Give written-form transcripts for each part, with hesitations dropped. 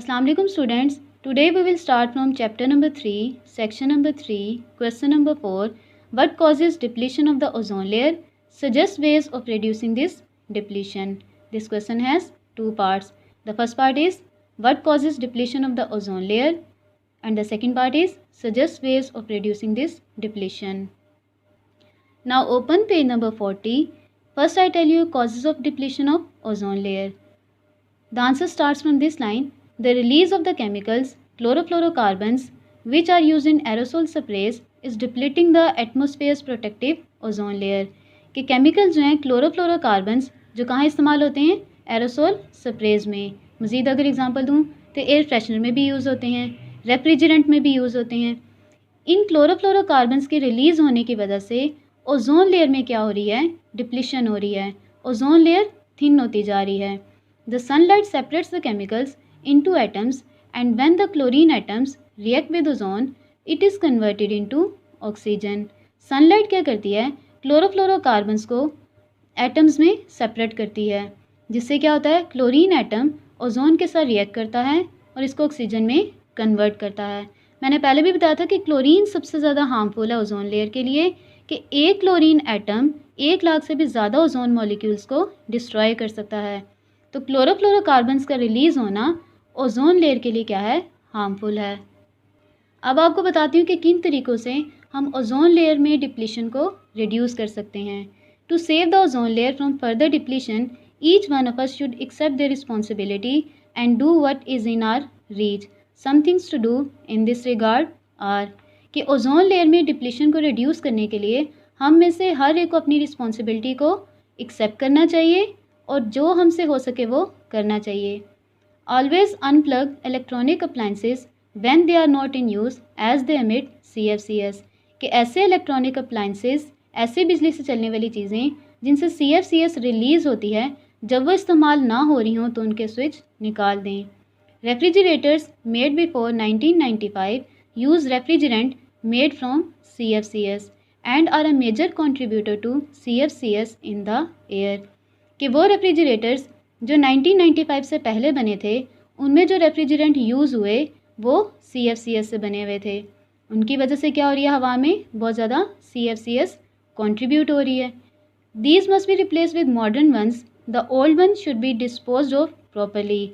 Assalamu alaikum students. Today we will start from chapter number 3, section number 3, question number 4. What causes depletion of the ozone layer? Suggest ways of reducing this depletion. This question has two parts. The first part is what causes depletion of the ozone layer, and the second part is suggest ways of reducing this depletion. Now open page number 40. First I tell you causes of depletion of ozone layer. The answer starts from this line. The release of the chemicals chlorofluorocarbons which are used in aerosol sprays is depleting the atmosphere's protective ozone layer. कि chemicals जो हैं chlorofluorocarbons जो कहाँ इस्तेमाल होते हैं aerosol sprays में. मज़ीद अगर एग्जांपल दूँ तो एयर फ्रेशनर में भी यूज़ होते हैं, रेफ्रिजरेंट में भी यूज़ होते हैं. इन क्लोरोफ्लोरोकार्बन्स के रिलीज़ होने की वजह से ओजोन लेयर में क्या हो रही है, डिप्लीशन हो रही है. ओजोन लेयर थिन होती जा रही है. The sunlight separates the chemicals into atoms, and when the chlorine atoms react with ozone, it is converted into oxygen. Sunlight क्या करती है, क्लोरोफ्लोरोकार्बन्स को एटम्स में सेपरेट करती है, जिससे क्या होता है क्लोरीन एटम ओजोन के साथ रिएक्ट करता है और इसको ऑक्सीजन में कन्वर्ट करता है. मैंने पहले भी बताया था कि क्लोरीन सबसे ज़्यादा हार्मफुल है ओजोन लेयर के लिए, कि एक क्लोरीन एटम 1 लाख से भी ज़्यादा ओजोन मॉलिक्यूल्स को डिस्ट्रॉय कर सकता है. तो क्लोरोफ्लोरोकार्बन्स का रिलीज़ होना ओजोन लेयर के लिए क्या है, हार्मफुल है. अब आपको बताती हूँ कि किन तरीक़ों से हम ओजोन लेयर में डिप्लीशन को रिड्यूस कर सकते हैं. To save the ozone layer from further depletion, each one of us should accept their responsibility and do what is in our reach. Some things to do in this regard are कि ozone layer में depletion को reduce करने के लिए हम में से हर एक को अपनी रिस्पॉन्सिबिलिटी को एक्सेप्ट करना चाहिए और जो हमसे हो सके वो करना चाहिए. Always unplug electronic appliances when they are not in use as they emit CFCs. कि ऐसे इलेक्ट्रॉनिक अप्लाइंसेस, ऐसी बिजली से चलने वाली चीज़ें जिनसे CFCs रिलीज़ होती है, जब वो इस्तेमाल ना हो रही हों तो उनके स्विच निकाल दें. Refrigerators made before 1995 use refrigerant made from CFCs and are a major contributor to CFCs in the air. कि वो रेफ्रिजरेटर्स जो 1995 से पहले बने थे, उनमें जो रेफ्रिजरेंट यूज़ हुए वो CFCs से बने हुए थे. उनकी वजह से क्या हो रही है, हवा में बहुत ज़्यादा CFCs कंट्रीब्यूट हो रही है. These must be replace with modern ones. The old one should be disposed of properly.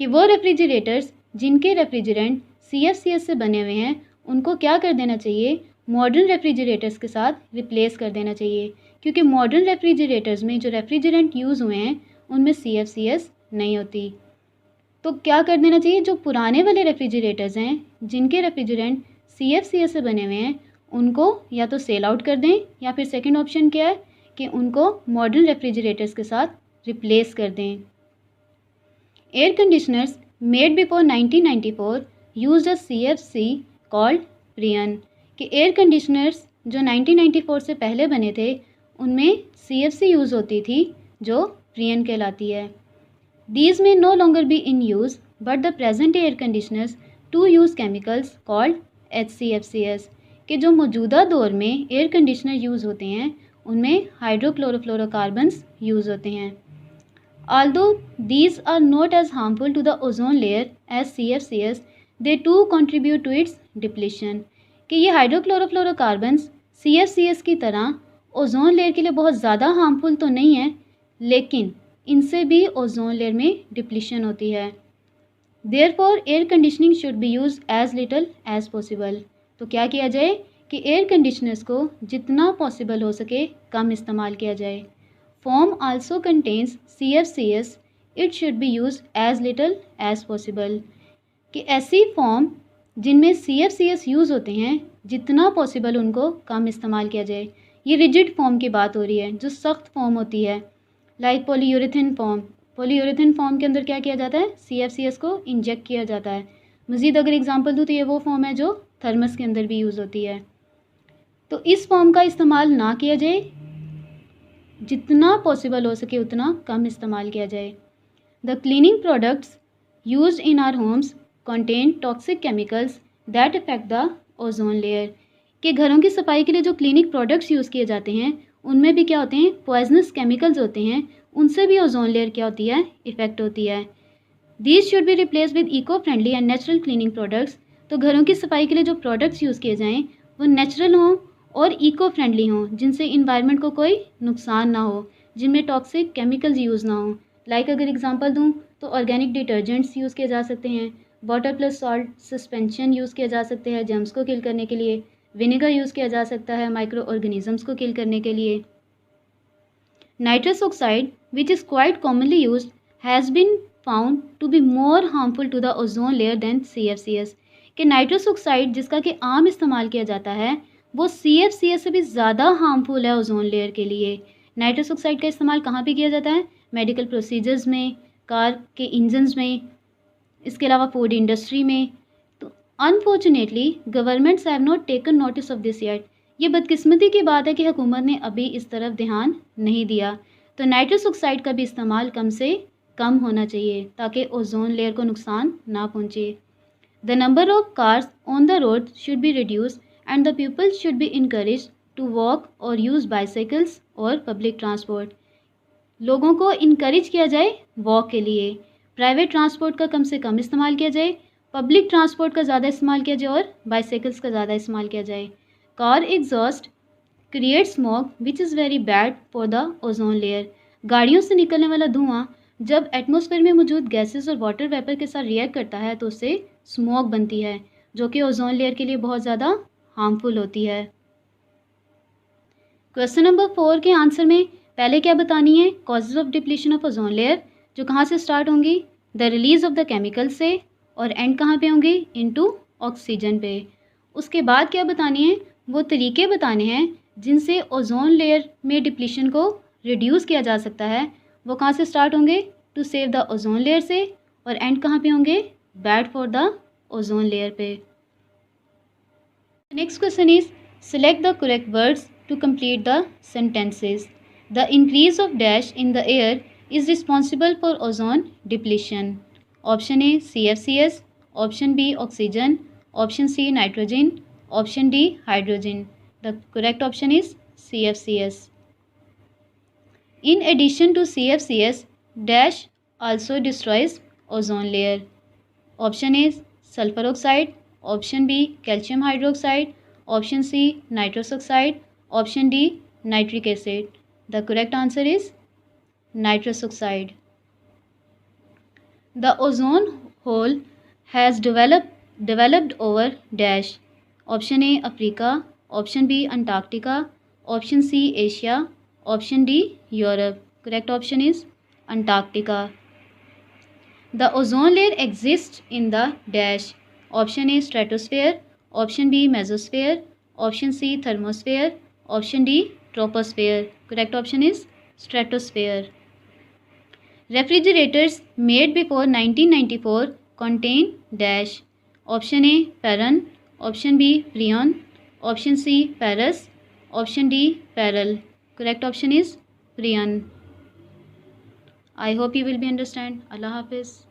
कि वो रेफ्रिजरेटर्स जिनके रेफ्रिजरेंट CFCs से बने हुए हैं, उनको क्या कर देना चाहिए, मॉडर्न रेफ्रिजरेटर्स के साथ रिप्लेस कर देना चाहिए. क्योंकि मॉडर्न रेफ्रिजरेटर्स में जो रेफ्रिजरेंट यूज़ हुए हैं उनमें CFCs नहीं होती. तो क्या कर देना चाहिए, जो पुराने वाले रेफ्रिजरेटर्स हैं जिनके रेफ्रिजरेंट CFCs से बने हुए हैं, उनको या तो सेल आउट कर दें, या फिर सेकंड ऑप्शन क्या है कि उनको मॉडर्न रेफ्रिजरेटर्स के साथ रिप्लेस कर दें. Air conditioners made before 1994 used a CFC called freon. कि एयर कंडीशनर्स जो 1994 से पहले बने थे उनमें CFC यूज़ होती थी जो फ्रियन कहलाती है. These may no longer be in use but the present air conditioners too use chemicals called HCFCs. कि जो मौजूदा दौर में एयर कंडीशनर यूज़ होते हैं उनमें हाइड्रोक्लोरोफ्लोरोकार्बन्स यूज़ होते हैं. Although these are not as harmful to the ozone layer as CFCs, they too contribute to its depletion. कि ये हाइड्रोक्लोरोफ्लोरोकार्बन्स CFCs की तरह ओजोन लेयर के लिए बहुत ज़्यादा हार्मफुल तो नहीं है, लेकिन इनसे भी ओजोन लेयर में डिप्लीशन होती है. Therefore air conditioning should be use as little as possible. तो क्या किया जाए कि एयर कंडीशनर्स को जितना पॉसिबल हो सके कम इस्तेमाल किया जाए. Foam also contains CFCs, it should be use as little as possible. कि ऐसी फॉर्म जिनमें CFCs यूज़ होते हैं जितना पॉसिबल उनको कम इस्तेमाल किया जाए. ये रिजिड फॉर्म की बात हो रही है, जो सख्त फॉर्म होती है, like polyurethane form. Polyurethane form के अंदर क्या किया जाता है, CFCs को इंजेक्ट किया जाता है. मज़ीद अगर एग्जांपल दूँ तो ये वो फॉर्म है जो थर्मस के अंदर भी यूज़ होती है. तो इस फॉर्म का इस्तेमाल ना किया जाए, जितना पॉसिबल हो सके उतना कम इस्तेमाल किया जाए. The cleaning products used in our homes contain toxic chemicals that affect the ozone layer. कि घरों की सफाई के लिए जो क्लिनिक प्रोडक्ट्स यूज़ किए जाते हैं उनमें भी क्या होते हैं, पॉइजनस केमिकल्स होते हैं, उनसे भी ओजोन लेयर क्या होती है, इफ़ेक्ट होती है. These should be replace with eco friendly and natural cleaning products. तो घरों की सफाई के लिए जो प्रोडक्ट्स यूज़ किए जाएँ वो नेचुरल हों और इको फ्रेंडली हों, जिनसे इन्वायरमेंट को कोई नुकसान ना हो, जिनमें टॉक्सिक केमिकल्स यूज़ ना हो। लाइक अगर एग्जांपल दूं तो ऑर्गेनिक डिटर्जेंट्स यूज़ किए जा सकते हैं, water plus salt suspension use किया जा सकते हैं जर्म्स को किल करने के लिए, विनेगर यूज़ किया जा सकता है माइक्रो ऑर्गेनिजम्स को किल करने के लिए। Nitrous oxide which is quite commonly used has been found to be more harmful to the ozone layer than CFCS। कि नाइट्रस ऑक्साइड जिसका कि आम इस्तेमाल किया जाता है वो CFCS से भी ज़्यादा हार्मफुल है ओजोन लेयर के लिए। नाइट्रस ऑक्साइड का इस्तेमाल कहाँ पे किया जाता है? मेडिकल प्रोसीजर्स में, कार के इंजन्स में, इसके अलावा फूड इंडस्ट्री में। तो unfortunately governments have not taken notice of this yet. ये बदकिस्मती की बात है कि हुकूमत ने अभी इस तरफ ध्यान नहीं दिया। तो नाइट्रस ऑक्साइड का भी इस्तेमाल कम से कम होना चाहिए ताकि ओजोन लेयर को नुकसान ना पहुँचे। The number of cars on the road should be reduce and the people should be encourage to walk or use bicycles or public transport. लोगों को इनकरेज किया जाए वॉक के लिए, प्राइवेट ट्रांसपोर्ट का कम से कम इस्तेमाल किया जाए, पब्लिक ट्रांसपोर्ट का ज़्यादा इस्तेमाल किया जाए और बाईसाइकिल्स का ज़्यादा इस्तेमाल किया जाए। Car exhaust create smoke which is very bad for the ozone layer. गाड़ियों से निकलने वाला धुआं जब एटमॉस्फेयर में मौजूद गैसेस और वाटर वेपर के साथ रिएक्ट करता है तो उससे स्मोक बनती है जो कि ओजोन लेयर के लिए बहुत ज़्यादा हार्मफुल होती है। क्वेश्चन नंबर 4 के आंसर में पहले क्या बतानी है? Causes of depletion of ozone layer, जो कहाँ से स्टार्ट होंगी? The release of the chemical से, और एंड कहाँ पे होंगी? इनटू ऑक्सीजन पे। उसके बाद क्या बतानी है? वो तरीके बताने हैं जिनसे ओजोन लेयर में डिप्लीशन को रिड्यूस किया जा सकता है। वो कहाँ से स्टार्ट होंगे? To save the ozone layer से, और एंड कहाँ पे होंगे? Bad for the ozone layer पे। Next question is select the correct words to complete the sentences. The increase of dash in the air is responsible for ozone depletion. Option A CFCS, option B oxygen, option C nitrogen, option D hydrogen. The correct option is CFCS. In addition to CFCS, dash also destroys ozone layer. Option A sulfur oxide, option B calcium hydroxide, option C nitrous oxide, option D nitric acid. The correct answer is nitrous oxide. The ozone hole has developed over dash. Option A Africa, option B Antarctica, option C Asia, option D Europe. Correct option is Antarctica. The ozone layer exists in the dash. Option A stratosphere, option B mesosphere, option C thermosphere, option D troposphere. Correct option is stratosphere. Refrigerators made before 1994 contain dash. Option A Paran, option B Freon, option C Ferrous, option D Ferrol. Correct option is Freon. I hope you will be understand. Allah Hafiz.